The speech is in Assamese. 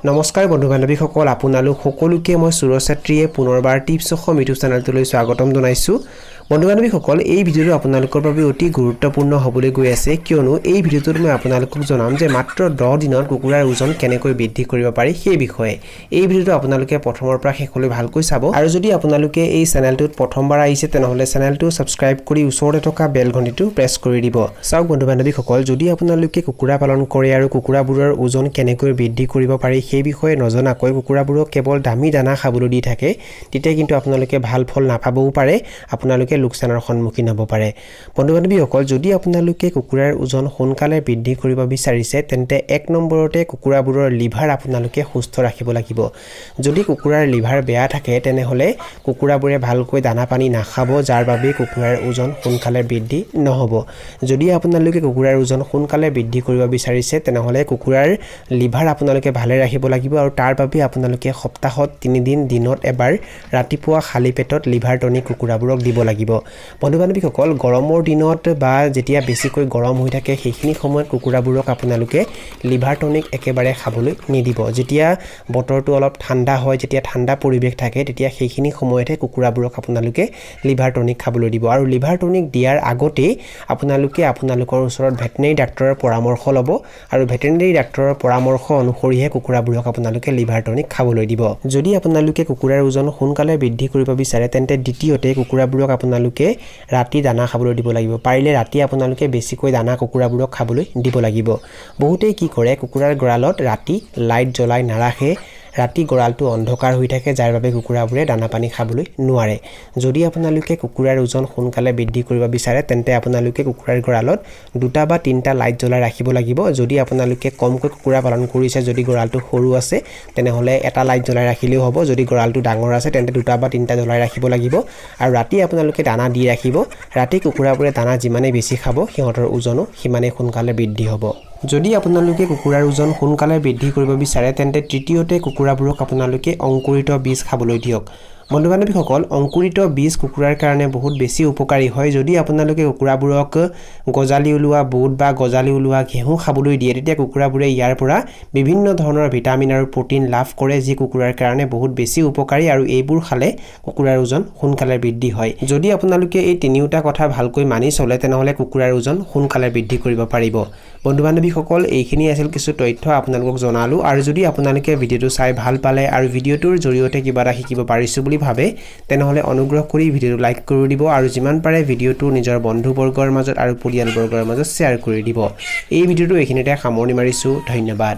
নমস্কাৰ বন্ধু বান্ধৱীসকল আপোনালোক সকলোকে মই সুৰজ ছাত্ৰীয়ে পুনৰবাৰ টিপছ অসম ইউটিউব চেনেলটোলৈ স্বাগতম জনাইছো বন্ধু বান্ধৱীসকল এই ভিডিঅ'টো আপোনালোকৰ বাবে অতি গুৰুত্বপূৰ্ণ হ'বলৈ গৈ আছে কিয়নো এই ভিডিঅ'টোত মই আপোনালোকক জনাম যে মাত্ৰ 10 দিনত কুকুৰাৰ ওজন কেনেকৈ বৃদ্ধি কৰিব পাৰি সেই বিষয়ে এই ভিডিঅ'টো আপোনালোকে প্ৰথমৰ পৰা শেষলৈ ভালকৈ চাব আৰু যদি আপোনালোকে এই চেনেলটোত প্ৰথমবাৰ আহিছে তেনেহলে চেনেলটো সাবস্ক্ৰাইব কৰি ওচৰতে থকা বেল ঘণ্টিটো প্ৰেছ কৰি দিব চাওক বন্ধু বান্ধৱীসকল যদি আপোনালোকে কুকুৰা পালন কৰে আৰু কুকুৰাবোৰৰ ওজন কেনেকৈ বৃদ্ধি কৰিব পাৰি সেই বিষয়ে নজনাকৈ কুকুৰাবোৰক কেৱল দামী দানা খাবলৈ দি থাকে তেতিয়া কিন্তু আপোনালোকে ভাল ফল নাপাবও পাৰে আপোনালোকে লোকচানৰ সন্মুখীন হ'ব পাৰে বন্ধু বান্ধৱীসকল যদি আপোনালোকে কুকুৰাৰ ওজন সোনকালে বৃদ্ধি কৰিব বিচাৰিছে তেন্তে এক নম্বৰতে কুকুৰাবোৰৰ লিভাৰ আপোনালোকে সুস্থ ৰাখিব লাগিব যদি কুকুৰাৰ লিভাৰ বেয়া থাকে তেনেহলে কুকুৰাবোৰে ভালকৈ দানা পানী নাখাব যাৰ বাবে কুকুৰাৰ ওজন সোনকালে বৃদ্ধি নহব যদি আপোনালোকে কুকুৰাৰ ওজন সোনকালে বৃদ্ধি কৰিব বিচাৰিছে তেনেহলে কুকুৰাৰ লিভাৰ আপোনালোকে ভালে ৰাখিব লাগিব আৰু তাৰ বাবে আপোনালোকে সপ্তাহত 3 দিন দিনত এবাৰ ৰাতিপুৱা খালি পেটত লিভাৰ টনিক কুকুৰাবোৰক দিব লাগিব বন্ধু বান্ধৱীসকল গৰমৰ দিনত বা যেতিয়া বেছিকৈ গৰম হৈ থাকে সেইখিনি সময়ত কুকুৰাবোৰক আপোনালোকে লিভাৰ টনিক একেবাৰে খাবলৈ নিদিব যেতিয়া বতৰটো অলপ ঠাণ্ডা হয় যেতিয়া ঠাণ্ডা পৰিবেশ থাকে তেতিয়া সেইখিনি সময়তে কুকুৰাবোৰক আপোনালোকে লিভাৰ টনিক খাবলৈ দিব আৰু লিভাৰ টনিক দিয়াৰ আগতে আপোনালোকে আপোনালোকৰ ওচৰত ভেটেৰিনেৰী ডাক্তৰৰ পৰামৰ্শ ল'ব আৰু ভেটেৰিনেৰী ডাক্তৰৰ পৰামৰ্শ অনুসৰিহে কুকুৰাবোৰক আপোনালোকে লিভাৰ টনিক খাবলৈ দিব যদি আপোনালোকে কুকুৰাৰ ওজন সোনকালে বৃদ্ধি কৰিব বিচাৰে তেন্তে দ্বিতীয়তে কুকুৰাবোৰক আপোনালোকে ৰাতি দানা খাবলৈ দিব লাগিব পাৰিলে ৰাতি আপোনালোকে বেছিকৈ দানা কুকুৰাবোৰক খাবলৈ দিব লাগিব বহুতেই কি কৰে কুকুৰাৰ গৰালত ৰাতি লাইট জ্বলাই নাৰাখে ৰাতি গৰালটো অন্ধকাৰ হৈ থাকে যাৰ বাবে কুকুৰাবোৰে দানা পানী খাবলৈ নোৱাৰে যদি আপোনালোকে কুকুৰাৰ ওজন সোনকালে বৃদ্ধি কৰিব বিচাৰে তেন্তে আপোনালোকে কুকুৰাৰ গৰালত 2টা বা 3টা লাইট জ্বলাই ৰাখিব লাগিব যদি আপোনালোকে কমকৈ কুকুৰা পালন কৰিছে যদি গৰালটো সৰু আছে তেনেহলে এটা লাইট জ্বলাই ৰাখিলেও হ'ব যদি গৰালটো ডাঙৰ আছে তেন্তে 2টা বা 3টা জ্বলাই ৰাখিব লাগিব আৰু ৰাতি আপোনালোকে দানা দি ৰাখিব ৰাতি কুকুৰাবোৰে দানা যিমানে বেছি খাব সিহঁতৰ ওজনো সিমানে সোনকালে বৃদ্ধি হ'ব যদি আপোনালোকে কুকুৰাৰ ওজন সোনকালে বৃদ্ধি কৰিব বিচাৰে তেন্তে তৃতীয়তে কুকুৰাবোৰক আপোনালোকে অংকুৰিত বীজ খাবলৈ দিয়ক বন্ধু বান্ধৱীসকল অংকুৰিত বীজ কুকুৰাৰ কাৰণে বহুত বেছি উপকাৰী হয় যদি আপোনালোকে কুকুৰাবোৰক গজালি ওলোৱা বুট বা গজালি ওলোৱা ঘেঁহু খাবলৈ দিয়ে তেতিয়া কুকুৰাবোৰে ইয়াৰ পৰা বিভিন্ন ধৰণৰ ভিটামিন আৰু প্ৰটিন লাভ কৰে যি কুকুৰাৰ কাৰণে বহুত বেছি উপকাৰী আৰু এইবোৰ খালে কুকুৰাৰ ওজন সোনকালে বৃদ্ধি হয় যদি আপোনালোকে এই তিনিওটা কথা ভালকৈ মানি চলে তেনেহলে কুকুৰাৰ ওজন সোনকালে বৃদ্ধি কৰিব পাৰিব বন্ধু বান্ধৱীসকল এইখিনি আছিল কিছু তথ্য আপোনালোকক জনালো আৰু যদি আপোনালোকে ভিডিঅটো চাই ভাল পালে আৰু ভিডিঅটোৰ জৰিয়তে কিবা এটা শিকিব পাৰিছো বুলি ভাবে তেনেহলে অনুগ্ৰহ কৰি ভিডিঅটো লাইক কৰি দিব আৰু যিমান পাৰে ভিডিঅটো নিজৰ বন্ধুবৰ্গৰ মাজত আৰু পৰিয়ালবৰ্গৰ মাজত শ্বেয়াৰ কৰি দিব এই ভিডিঅটো এইখিনিতে সামৰণি মাৰিছো ধন্যবাদ